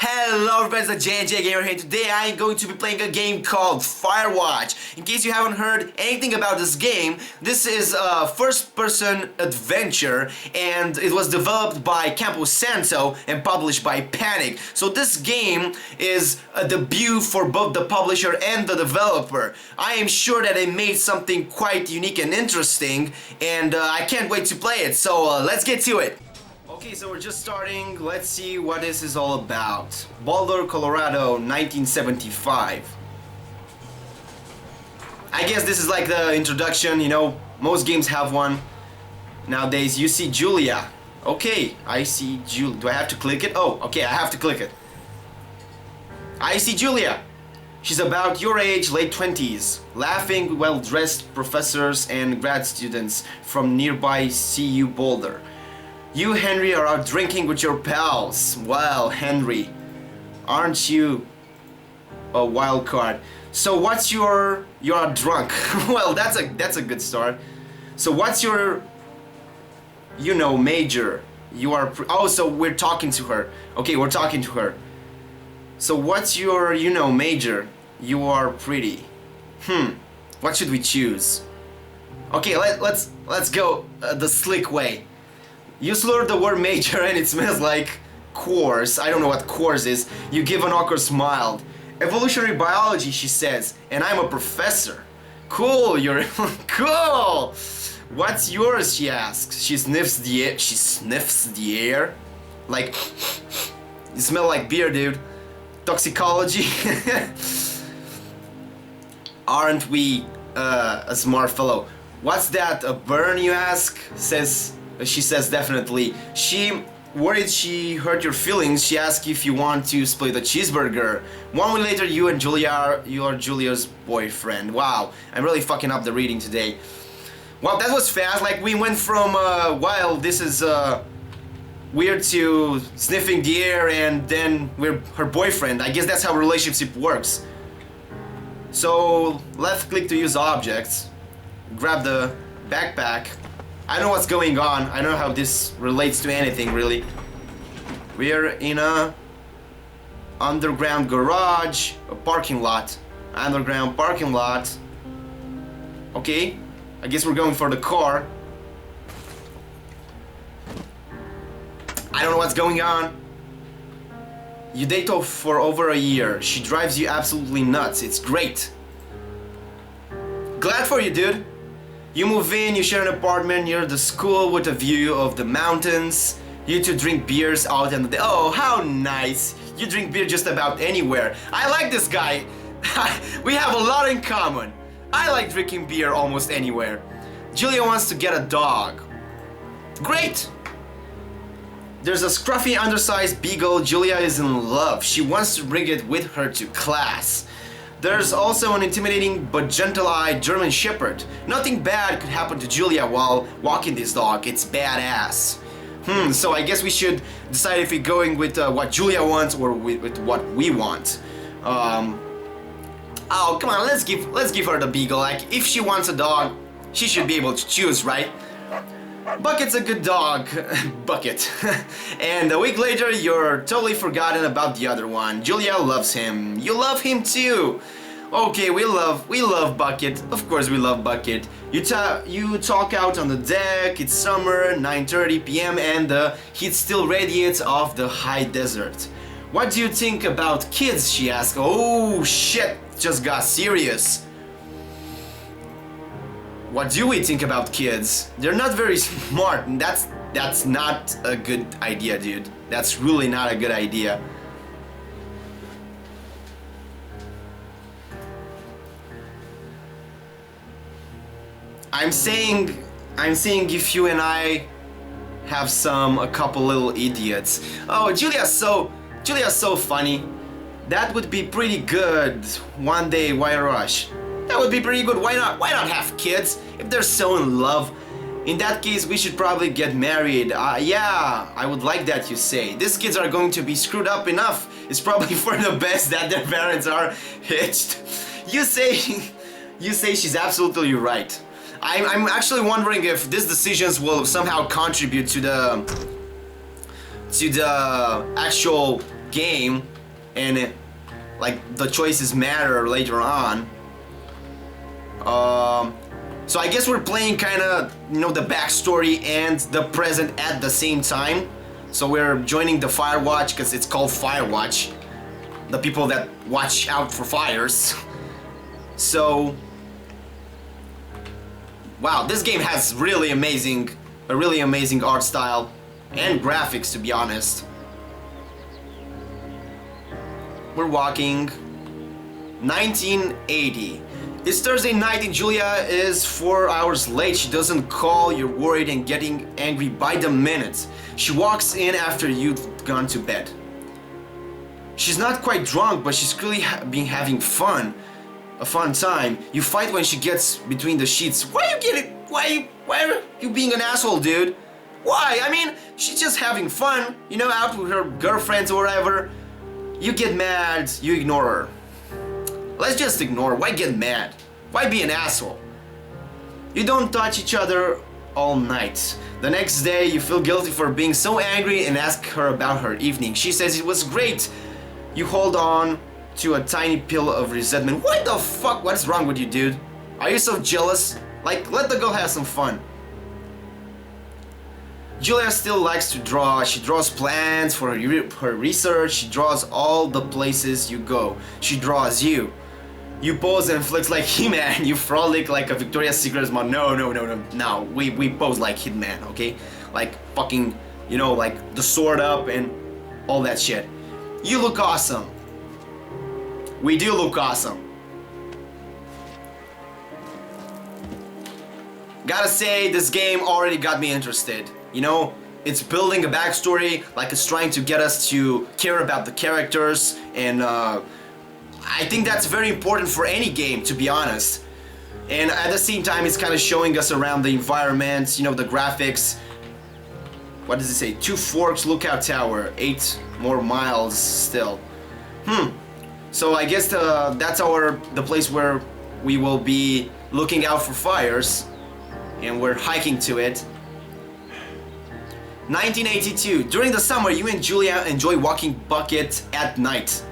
Hello everybody, it's J&J Gamer here. Today I am going to be playing a game called Firewatch. In case you haven't heard anything about this game, this is a first-person adventure and it was developed by Campo Santo and published by Panic. So this game is a debut for both the publisher and the developer. I am sure that they made something quite unique and interesting, and I can't wait to play it. So let's get to it. Okay, so we're just starting. Let's see what this is all about. Boulder, Colorado, 1975. I guess this is like the introduction, you know, most games have one nowadays. You see Julia. Okay, I see Julia. Do I have to click it? Oh, okay, I have to click it. I see Julia. She's about your age, late 20s. Laughing, well-dressed professors and grad students from nearby CU Boulder. You, Henry, are out drinking with your pals. Well, Henry, aren't you a wild card? So what's your... You're drunk. Well, that's a good start. So what's your... You know, major? You are... Oh, so we're talking to her. Okay, we're talking to her. So what's your, you know, major? You are pretty. What should we choose? Okay, let's go the slick way. You slur the word major and it smells like course. I don't know what course is. You give an awkward smile. Evolutionary biology, she says, and I'm a professor. Cool, you're cool. What's yours? She asks. She sniffs the air. She sniffs the air. Like, you smell like beer, dude. Toxicology. Aren't we a smart fellow? What's that? A burn, you ask? She says definitely. She worried she hurt your feelings. She asked if you want to split a cheeseburger. 1 week later, you are Julia's boyfriend. Wow, I'm really fucking up the reading today. Wow, that was fast. Like we went from wow, this is weird to sniffing the air, and then we're her boyfriend. I guess that's how a relationship works. So left click to use objects. Grab the backpack. I know what's going on. I know how this relates to anything, really. We're in a underground garage, a parking lot. Underground parking lot. Okay, I guess we're going for the car. I don't know what's going on. You date her for over a year. She drives you absolutely nuts. It's great. Glad for you, dude. You move in, you share an apartment near the school with a view of the mountains. You two drink beers out in the day. Oh, how nice. You drink beer just about anywhere. I like this guy. We have a lot in common. I like drinking beer almost anywhere. Julia wants to get a dog. Great. There's a scruffy, undersized beagle. Julia is in love. She wants to bring it with her to class. There's also an intimidating but gentle-eyed German Shepherd. Nothing bad could happen to Julia while walking this dog. It's badass. So I guess we should decide if we're going with what Julia wants or with what we want. Oh, come on, let's give her the beagle. Like, if she wants a dog, she should be able to choose, right? Bucket's a good dog. Bucket. And a week later, you're totally forgotten about the other one. Julia loves him. You love him too. Okay, we love Bucket. Of course we love Bucket. You talk out on the deck. It's summer, 9:30 p.m. and the heat still radiates off the high desert. What do you think about kids? She asks. Oh shit, just got serious. What do we think about kids? They're not very smart, and that's not a good idea, dude. That's really not a good idea. I'm saying if you and I have a couple little idiots. Oh, Julia's so funny. That would be pretty good. One day, why rush? That would be pretty good. Why not? Why not have kids if they're so in love? In that case, we should probably get married. Yeah, I would like that, you say. These kids are going to be screwed up enough. It's probably for the best that their parents are hitched. You say she's absolutely right. I'm actually wondering if these decisions will somehow contribute to the actual game and like the choices matter later on. So I guess we're playing kind of, you know, the backstory and the present at the same time. So we're joining the Firewatch because it's called Firewatch, the people that watch out for fires. So, wow, this game has a really amazing art style and graphics, to be honest. We're walking 1980. It's Thursday night and Julia is 4 hours late. She doesn't call, you're worried and getting angry by the minute. She walks in after you've gone to bed. She's not quite drunk, but she's clearly been having fun. A fun time. You fight when she gets between the sheets. Why are you being an asshole, dude? Why? I mean, she's just having fun, you know, out with her girlfriends or whatever. You get mad, you ignore her. Let's just ignore. Why get mad? Why be an asshole? You don't touch each other all night. The next day you feel guilty for being so angry and ask her about her evening. She says it was great. You hold on to a tiny pill of resentment. What the fuck? What is wrong with you, dude? Are you so jealous? Like, let the girl have some fun. Julia still likes to draw. She draws plans for her research. She draws all the places you go. She draws you. You pose and flex like He-Man. You frolic like a Victoria's Secret model. No. We pose like Hitman, okay? Like fucking, you know, like the sword up and all that shit. You look awesome. We do look awesome. Gotta say, this game already got me interested. You know, it's building a backstory, like it's trying to get us to care about the characters, and I think that's very important for any game, to be honest. And at the same time, it's kind of showing us around the environment, you know, the graphics. What does it say? 2 Forks Lookout Tower, 8 more miles still. So I guess that's the place where we will be looking out for fires, and we're hiking to it. 1982. During the summer, you and Julia enjoy walking bucket at night.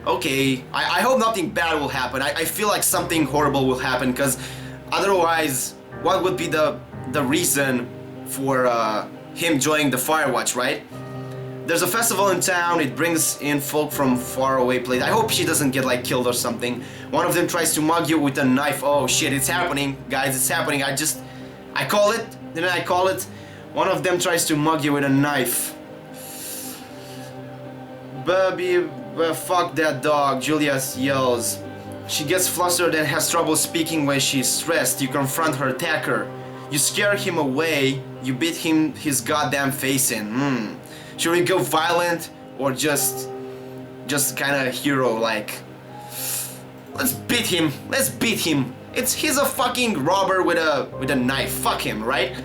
Okay, I hope nothing bad will happen. I feel like something horrible will happen, because otherwise, what would be the reason for him joining the Firewatch, right? There's a festival in town. It brings in folk from far away places. I hope she doesn't get like killed or something. One of them tries to mug you with a knife. Oh shit, it's happening, guys, it's happening. I call it. Didn't I call it? One of them tries to mug you with a knife. Baby, fuck that dog, Julia yells. She gets flustered and has trouble speaking when she's stressed. You confront her attacker. You scare him away. You beat him his goddamn face in. Should we go violent or just kind of hero like? Let's beat him. He's a fucking robber with a knife. Fuck him, right?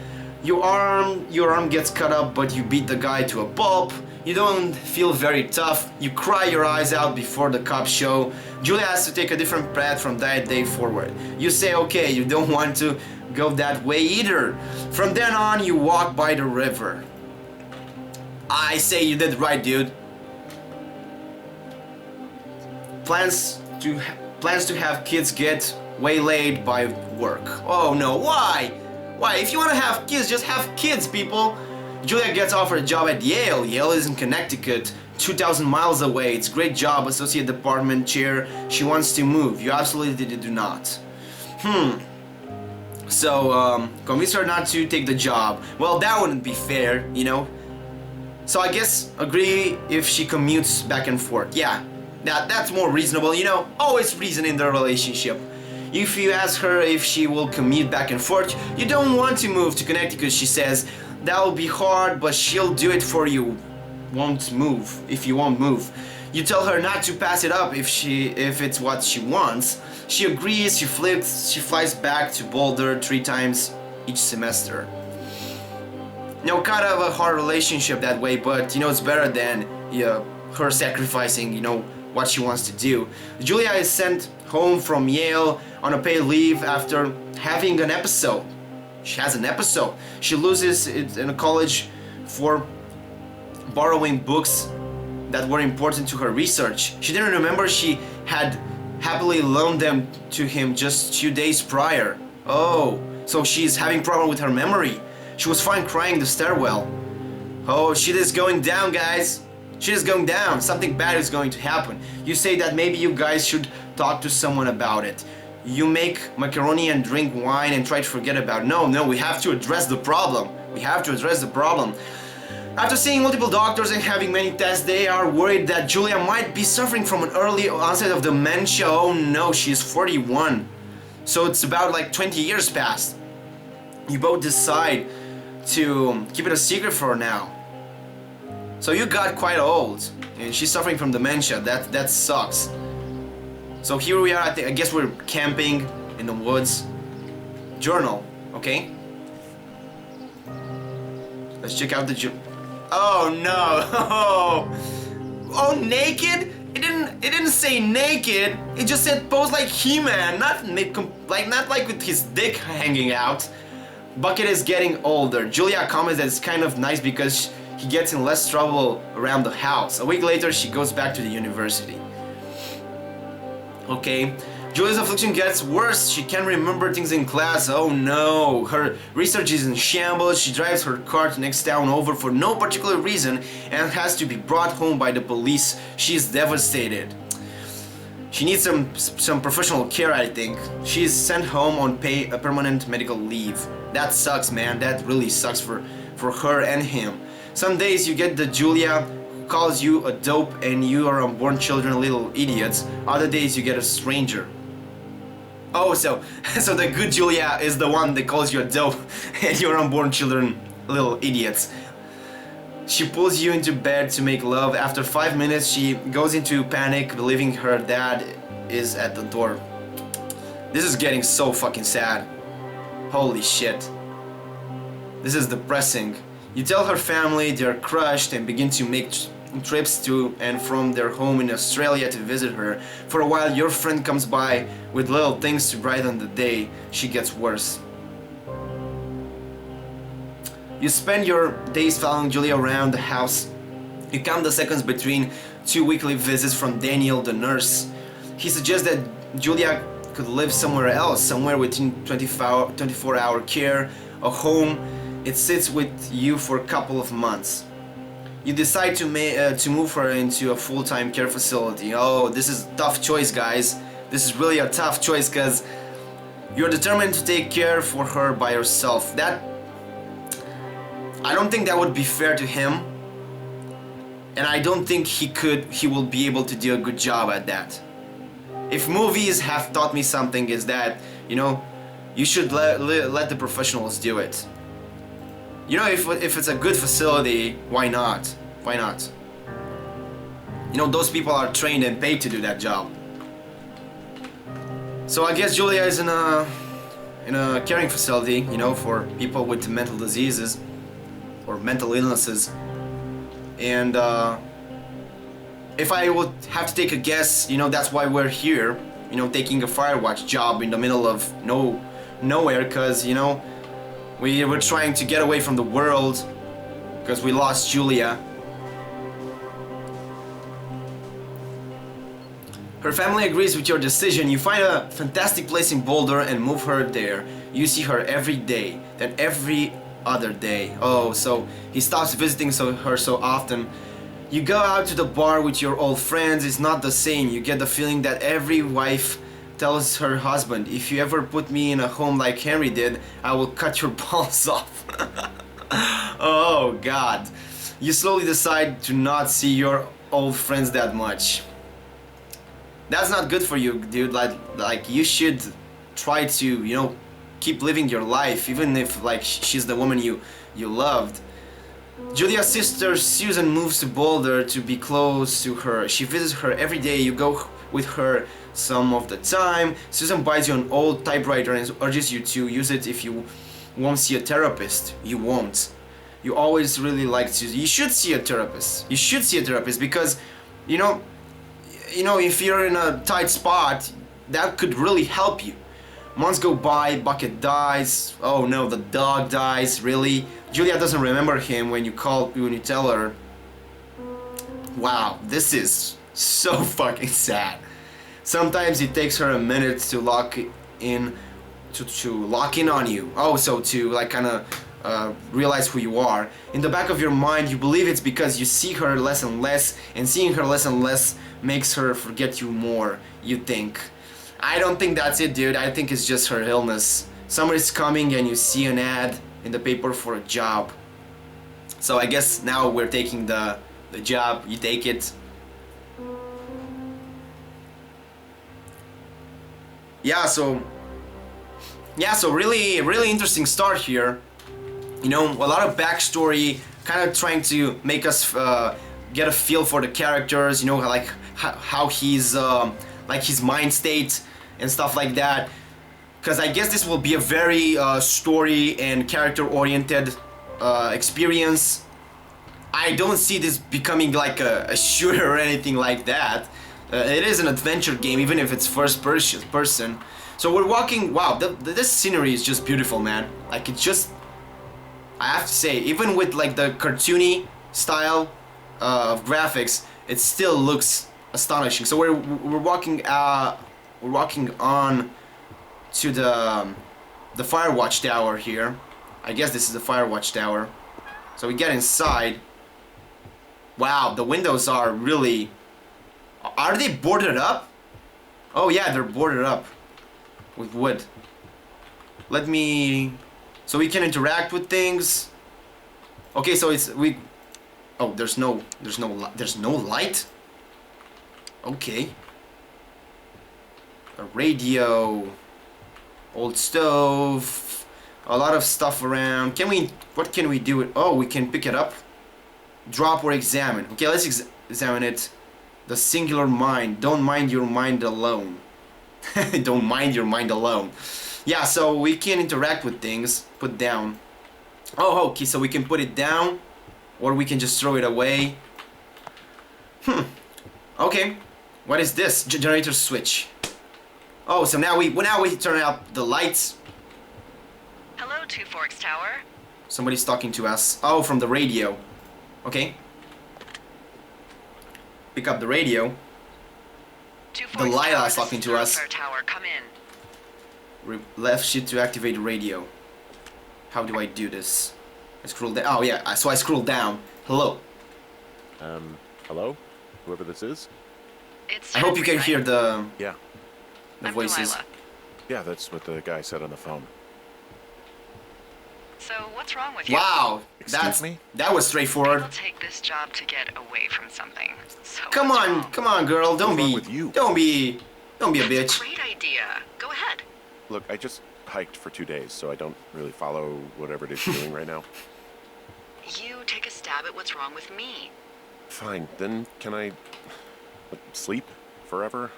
Your arm gets cut up, but you beat the guy to a pulp. You don't feel very tough. You cry your eyes out before the cops show. Julia has to take a different path from that day forward. You say okay, you don't want to go that way either. From then on, you walk by the river. I say you did right, dude. Plans to have kids get waylaid by work. Oh no, why? Why? If you want to have kids, just have kids, people. Julia gets offered a job at Yale. Yale is in Connecticut, 2,000 miles away. It's a great job, associate department chair. She wants to move. You absolutely do not. So, convince her not to take the job. Well, that wouldn't be fair, you know? So I guess agree if she commutes back and forth. Yeah, that's more reasonable, you know? Always reason in the relationship. If you ask her if she will commute back and forth, you don't want to move to Connecticut, she says. That will be hard, but she'll do it for you. If you won't move. You tell her not to pass it up if it's what she wants. She agrees, she flies back to Boulder 3 times each semester. You know, kind of a hard relationship that way, but you know, it's better than her sacrificing, you know, what she wants to do. Julia is sent home from Yale on a paid leave after having an episode. She has an episode. She loses it in college for borrowing books that were important to her research. She didn't remember she had happily loaned them to him just 2 days prior. Oh, so she's having problem with her memory. She was fine crying in the stairwell. Oh, shit is going down, guys. Shit is going down. Something bad is going to happen. You say that maybe you guys should talk to someone about it. You make macaroni and drink wine and try to forget about it. No, we have to address the problem. We have to address the problem. After seeing multiple doctors and having many tests, they are worried that Julia might be suffering from an early onset of dementia. Oh no, she's 41. So it's about like 20 years past. You both decide to keep it a secret for now. So you got quite old, and she's suffering from dementia. That sucks. So here we are. I guess we're camping in the woods. Journal, okay? Let's check out the oh no! Oh, naked? It didn't say naked. It just said pose like He-Man, not like with his dick hanging out. Bucket is getting older. Julia comments that it's kind of nice because he gets in less trouble around the house. A week later, she goes back to the university. Okay. Julia's affliction gets worse. She can't remember things in class. Oh no. Her research is in shambles. She drives her car to next town over for no particular reason and has to be brought home by the police. She's devastated. She needs some professional care, I think. She's sent home on permanent medical leave. That sucks, man. That really sucks for her and him. Some days you get the Julia who calls you a dope and you are unborn children little idiots. Other days you get a stranger. Oh, so the good Julia is the one that calls you a dope and you're unborn children little idiots. She pulls you into bed to make love. After 5 minutes, she goes into panic, believing her dad is at the door. This is getting so fucking sad. Holy shit. This is depressing. You tell her family they're crushed and begin to make trips to and from their home in Australia to visit her. For a while, your friend comes by with little things to brighten the day. She gets worse. You spend your days following Julia around the house. You count the seconds between 2 weekly visits from Daniel, the nurse. He suggests that Julia could live somewhere else, somewhere within 24-hour care, a home. It sits with you for a couple of months. You decide to move her into a full-time care facility. Oh, this is a tough choice, guys. This is really a tough choice because you're determined to take care for her by yourself. I don't think that would be fair to him, and I don't think he will be able to do a good job at that. If movies have taught me something, is that, you know, you should let the professionals do it. You know, if it's a good facility, why not? Why not? You know, those people are trained and paid to do that job. So I guess Julia is in a caring facility, you know, for people with mental diseases or mental illnesses. And if I would have to take a guess, you know, that's why we're here, you know, taking a Firewatch job in the middle of nowhere, because, you know, we were trying to get away from the world because we lost Julia. Her family agrees with your decision. You find a fantastic place in Boulder and move her there. You see her every day, then every other day. Oh, so he stops visiting her so often. You go out to the bar with your old friends. It's not the same. You get the feeling that every wife tells her husband, if you ever put me in a home like Henry did, I will cut your balls off. Oh God. You slowly decide to not see your old friends that much. That's not good for you, dude. Like you should try to, you know, keep living your life, even if like she's the woman you loved. Julia's sister Susan moves to Boulder to be close to her. She visits her every day. You go with her some of the time. Susan buys you an old typewriter and urges you to use it if you won't see a therapist. You won't. You always really like to. You should see a therapist. You should see a therapist because, you know, if you're in a tight spot, that could really help you. Months go by, Bucket dies. Oh no, the dog dies. Really? Julia doesn't remember him when you tell her. Wow, this is so fucking sad. Sometimes it takes her a minute to lock in, to lock in on you. Oh, so to like kind of realize who you are. In the back of your mind, you believe it's because you see her less and less, and seeing her less and less makes her forget you more, you think. I don't think that's it, dude. I think it's just her illness. Summer's coming and you see an ad in the paper for a job. So I guess now we're taking the job. You take it. Yeah, so really interesting start here. You know, a lot of backstory, kind of trying to make us get a feel for the characters, you know, like how he's like his mind state and stuff like that. Because I guess this will be a very story and character oriented experience. I don't see this becoming like a shooter or anything like that. It is an adventure game, even if it's first person. So we're walking. Wow, this scenery is just beautiful, man. Like it's just, I have to say, even with like the cartoony style of graphics, it still looks astonishing. So we're walking on to the Firewatch tower here. I guess this is the Firewatch tower. So we get inside. Wow, the windows are really... Are they boarded up? Oh yeah, they're boarded up with wood. Let me... So we can interact with things. Okay, so it's we... Oh, there's no light? Okay. A radio, old stove, a lot of stuff around. What can we do? Oh, we can pick it up, drop or examine. Okay, let's examine it. The singular mind. Don't mind your mind alone. Don't mind your mind alone. Yeah, so we can interact with things. Put down. Oh, okay, so we can put it down, or we can just throw it away. Okay, what is this? Generator switch. Oh, so now we turn out the lights. Hello, Two Forks Tower. Somebody's talking to us. Oh, from the radio. Okay. Pick up the radio. Delilah's talking to us. Tower, come in. Left shift to activate the radio. How do I do this? I scroll down. Oh yeah, so I scroll down. Hello. Hello? Whoever this is? It's I hope you can hear the I'm voices. Delilah. Yeah, that's what the guy said on the phone. So what's wrong with you? Wow, Excuse me? that was straightforward. I'll take this job to get away from something. So Come what's on, wrong? come on, girl. Don't What's wrong be, with you? don't be a That's bitch. a great idea. Go ahead. Look, I just hiked for 2 days, so I don't really follow whatever it is you're doing right now. You take a stab at what's wrong with me. Fine, then can I sleep forever?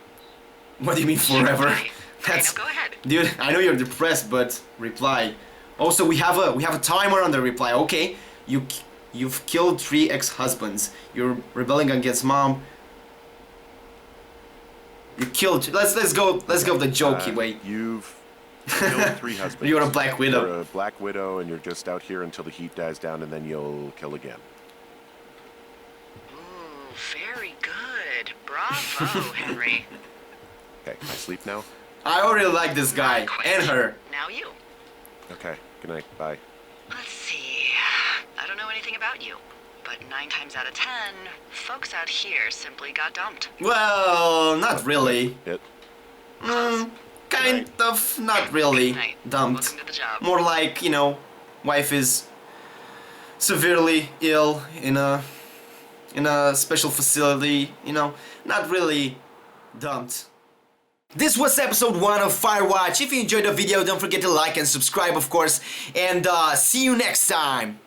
What do you mean forever? Okay, That's, now go ahead. dude. I know you're depressed, but reply. Also, we have a timer on the reply. Okay, you've killed 3 ex-husbands. You're rebelling against mom. You killed. Let's go the jokey way. You've killed 3 husbands. You're a Black Widow. You're a Black Widow, and you're just out here until the heat dies down, and then you'll kill again. Ooh, very good. Bravo, Henry. Okay, I sleep now? I already like this guy Not quite. and her. Now you. Okay, good night, bye. Let's see. I don't know anything about you, but 9 times out of 10, folks out here simply got dumped. Well, not really. It? Kind of, not really Good night. dumped. Welcome to the job. More like, you know, wife is severely ill in a special facility, you know, not really dumped. This was episode 1 of Firewatch. If you enjoyed the video, don't forget to like and subscribe, of course, and see you next time.